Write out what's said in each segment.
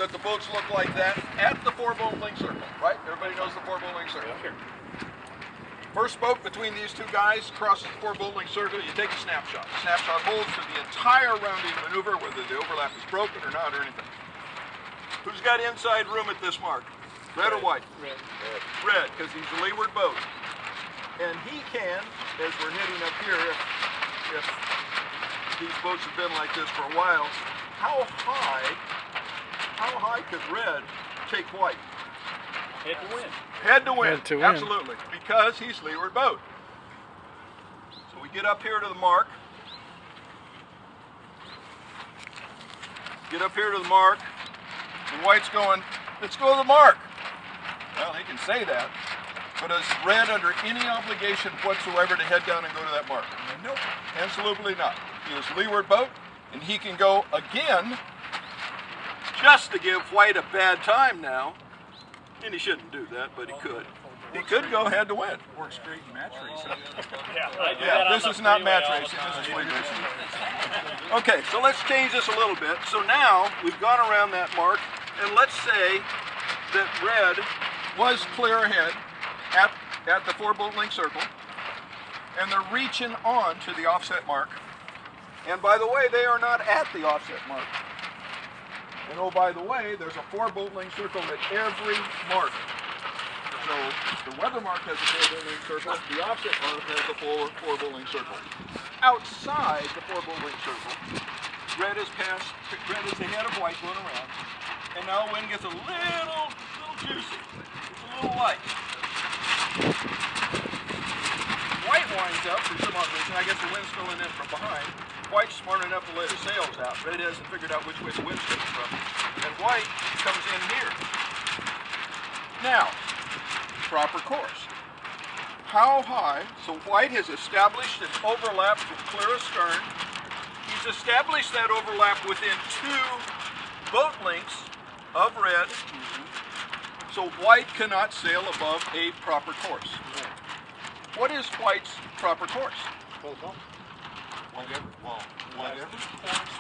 that the boats look like that at the 4-boat length circle, right? Everybody knows the 4-boat length circle. Sure. First boat between these two guys crosses the 4-boat length circle, you take a snapshot. The snapshot holds for the entire rounding maneuver, whether the overlap is broken or not or anything. Who's got inside room at this mark? Red or white? Red. Red, because he's a leeward boat. And he can, as we're heading up here, if these boats have been like this for a while, how high could red take white? Head to win. Head to win. Head to win. Absolutely, because he's leeward boat. So we get up here to the mark. Get up here to the mark, and white's going, let's go to the mark. Well, he can say that, but is red under any obligation whatsoever to head down and go to that mark? Nope, absolutely not. He is leeward boat, and he can go again, just to give white a bad time now. And he shouldn't do that, but he could. He could go head to win. Works great in match racing. Yeah, this is not match racing, this is fleet racing. Okay, so let's change this a little bit. So now we've gone around that mark, and let's say that red was clear ahead at the 4-boat length circle, and they're reaching on to the offset mark. And by the way, they are not at the offset mark. And oh, by the way, there's a 4-boat length circle at every mark. So the weather mark has a 4-boat length circle, the offset mark has a 4-boat length circle. Outside the 4-boat length circle, red is ahead of white going around, and now the wind gets a little juicy. It's a little light. White winds up for some odd reason. I guess the wind's filling in from behind. White's smart enough to let his sails out. Red hasn't figured out which way the wind's coming from. And white comes in here. Now, proper course. How high? So white has established an overlap from clear astern. He's established that overlap within 2 boat lengths of red. So white cannot sail above a proper course. What is white's proper course? Whatever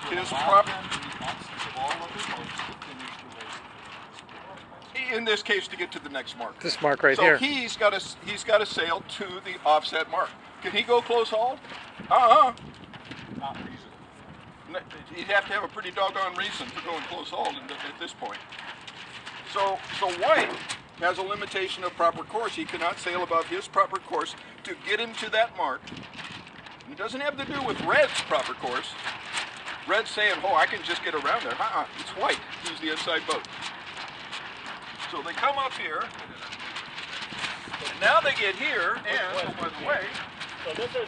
His proper. In this case, to get to the next mark. This mark right so here. So he's got to sail to the offset mark. Can he go close haul? Not reason. He'd have to have a pretty doggone reason to go in close haul at this point. So white has a limitation of proper course. He cannot sail above his proper course to get him to that mark. It doesn't have to do with red's proper course. Red's saying, oh, I can just get around there. It's white who's the inside boat. So they come up here, and now they get here, and, oh, by the way... So this is,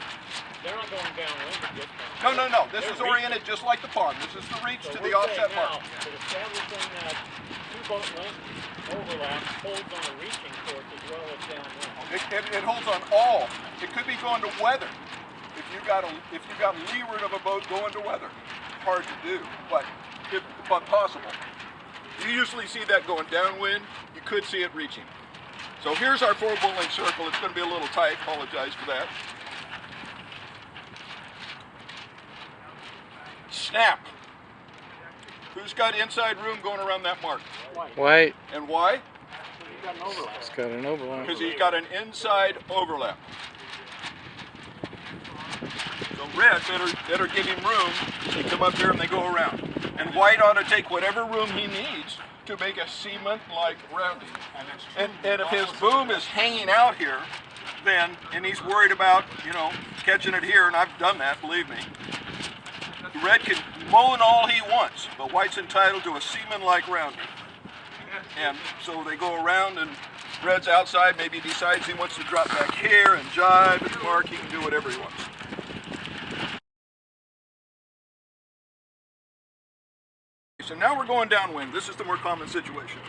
they're not going downwind to get No. them. This is oriented just like the pond. This is the reach to the offset mark. So establishing that 2-boat length overlap holds on a reaching course as well as downwind. It holds on all. It could be going to weather. If you got leeward of a boat going to weather, hard to do, but possible. You usually see that going downwind. You could see it reaching. So here's our 4-boat length circle. It's going to be a little tight. Apologize for that. Snap. Who's got inside room going around that mark? White. And why? He's got an overlap. Because he's got an inside overlap. So red better give him room. They come up here and they go around. And white ought to take whatever room he needs to make a cement-like rounding. And if his boom is hanging out here, then, and he's worried about, catching it here, and I've done that, believe me, red can moan all he wants, but white's entitled to a seaman-like rounding. And so they go around, and red's outside, maybe decides he wants to drop back here and jibe at the mark. He can do whatever he wants. So now we're going downwind. This is the more common situation.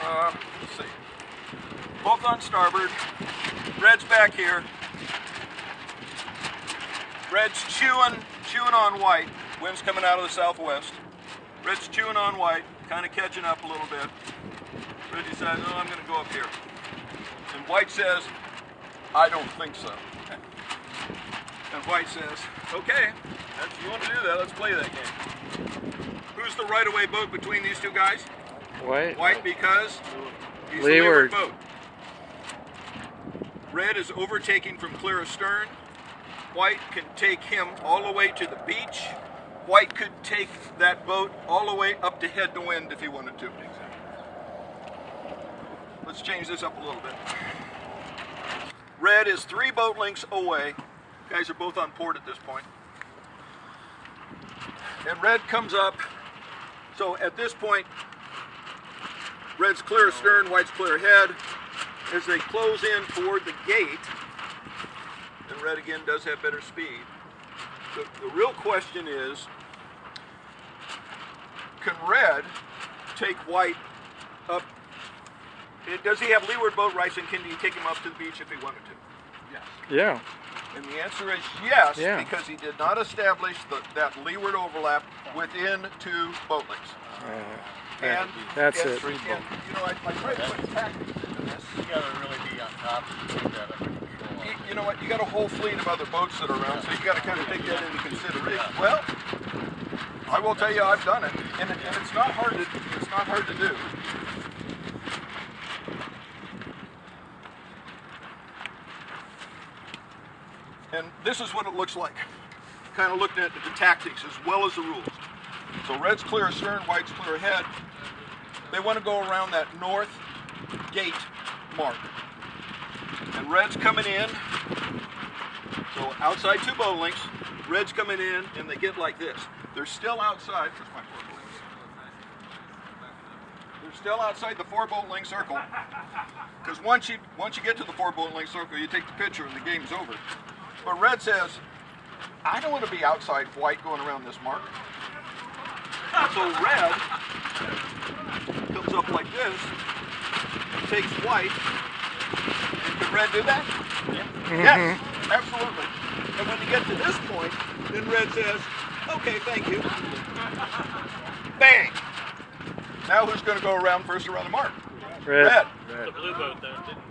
Let's see. Both on starboard. Red's back here. Red's chewing on white. Wind's coming out of the southwest. Red's chewing on white, kind of catching up a little bit. Red decides, oh, I'm going to go up here. And white says, I don't think so. And white says, okay, if you want to do that, let's play that game. Who's the right-of-way boat between these two guys? White. White, because he's Leeward. the leeward boat. Red is overtaking from clear astern. White can take him all the way to the beach. White could take that boat all the way up to head to wind if he wanted to. Let's change this up a little bit. Red is 3 boat lengths away. Guys are both on port at this point. And red comes up. So at this point, red's clear astern, white's clear ahead. As they close in toward the gate, and red again does have better speed. The real question is, can red take white up? Does he have leeward boat rights, and can he take him up to the beach if he wanted to? Yes. Yeah. And the answer is yes, Yeah. because he did not establish that leeward overlap within 2 boat lengths. And That's and, it. and, you know, I tried to put tactics into this. You gotta really be on top of that under control. You know what? You got a whole fleet of other boats that are around, so you got to kind of take that into consideration. Well, I will tell you, I've done it, and it's not hard to do. And this is what it looks like. Kind of looked at the tactics as well as the rules. So red's clear astern, white's clear ahead. They want to go around that north gate mark. And red's coming in. So outside 2 boat lengths, red's coming in, and they get like this. They're still outside. Where's my 4 boat lengths? They're still outside the 4 boat length circle. Because once you get to the 4 boat length circle, you take the picture and the game's over. But red says, I don't want to be outside white going around this mark. So red comes up like this, takes white, and can red do that? Mm-hmm. Yes, absolutely. And when you get to this point, then red says, okay, thank you. Bang! Now who's going to go around first around the mark? Red. The blue boat, though, didn't